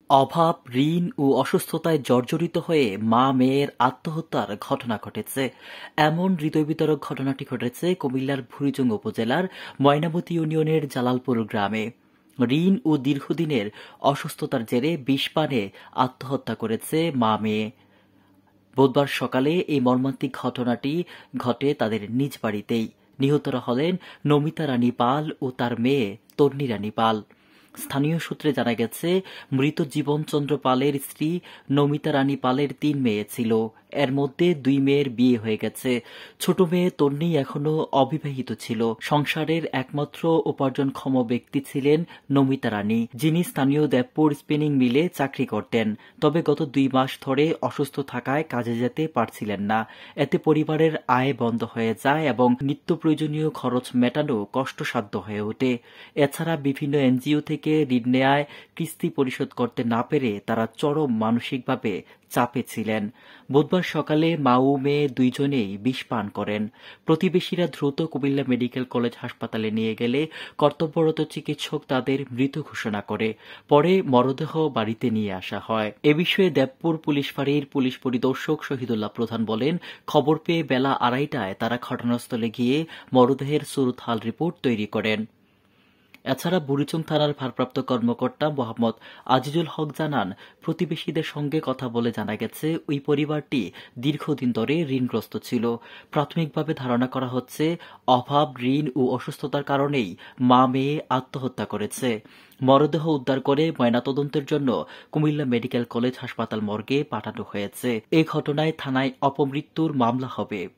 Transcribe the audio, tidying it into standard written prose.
অভাব, ঋণ ও অসুস্থতায় জর্জরিত হয়ে মা-মেয়ের আত্মহত্যার ঘটনা ঘটেছে। এমন হৃদয়বিদারক ঘটনাটি ঘটেছে কুমিল্লার বুড়িচং উপজেলার ময়নামতি ইউনিয়নের জালালপুর গ্রামে। ঋণ ও দীর্ঘদিনের অসুস্থতার জেরে বিষপানে আত্মহত্যা করেছে মা-মেয়ে। বুধবার সকালে এই মর্মান্তিক ঘটনাটি ঘটে তাদের নিজ বাড়িতেই। নিহতরা হলেন নমিতা রানী পাল ও তার মেয়ে তন্নি রানী পাল। স্থানীয় সূত্রে জানা গেছে, মৃত জীবনচন্দ্র পালের স্ত্রী নমিতা রানী পালের ৩ মেয়ে ছিল। এর মধ্যে ২ মেয়ের বিয়ে হয়ে গেছে। ছোট মেয়ে তন্নি এখনো অবিবাহিত ছিল। সংসারের একমাত্র উপার্জনক্ষম ব্যক্তি ছিলেন নমিতা রানী, যিনি স্থানীয় দেবপুর স্পিনিং মিলে চাকরি করতেন। তবে গত ২ মাস ধরে অসুস্থ থাকায় কাজে যেতে পারছিলেন না। এতে পরিবারের আয় বন্ধ হয়ে যায় এবং নিত্য প্রয়োজনীয় খরচ মেটানো কষ্টসাধ্য হয়ে ওঠে। এছাড়া বিভিন্ন এনজিও থেকে ঋণ নেয়ায় কিস্তি পরিশোধ করতে না পেরে তারা চরম মানসিকভাবে চাপে ছিলেন। বুধবার সকালে মা ও মেয়ে দুইজনেই বিষ পান করেন। প্রতিবেশীরা দ্রুত কুমিল্লা মেডিকেল কলেজ হাসপাতালে নিয়ে গেলে কর্তব্যরত চিকিৎসক তাদের মৃত ঘোষণা করে। পরে মরদেহ বাড়িতে নিয়ে আসা হয়। এ বিষয়ে দেবপুর পুলিশ ফাঁড়ির পুলিশ পরিদর্শক শহীদুল্লাহ প্রধান বলেন, খবর পেয়ে বেলা ২:৩০টায় তারা ঘটনাস্থলে গিয়ে মরদেহের সুরতহাল রিপোর্ট তৈরি করেন। এছাড়া বুড়িচং থানার ভারপ্রাপ্ত কর্মকর্তা মোহাম্মদ আজিজুল হক জানান, প্রতিবেশীদের সঙ্গে কথা বলে জানা গেছে ওই পরিবারটি দীর্ঘদিন ধরে ঋণগ্রস্ত ছিল। প্রাথমিকভাবে ধারণা করা হচ্ছে অভাব, ঋণ ও অসুস্থতার কারণেই মা-মেয়ে আত্মহত্যা করেছে। মরদেহ উদ্ধার করে ময়নাতদন্তের জন্য কুমিল্লা মেডিকেল কলেজ হাসপাতাল মর্গে পাঠানো হয়েছে। এ ঘটনায় থানায় অপমৃত্যুর মামলা হবে।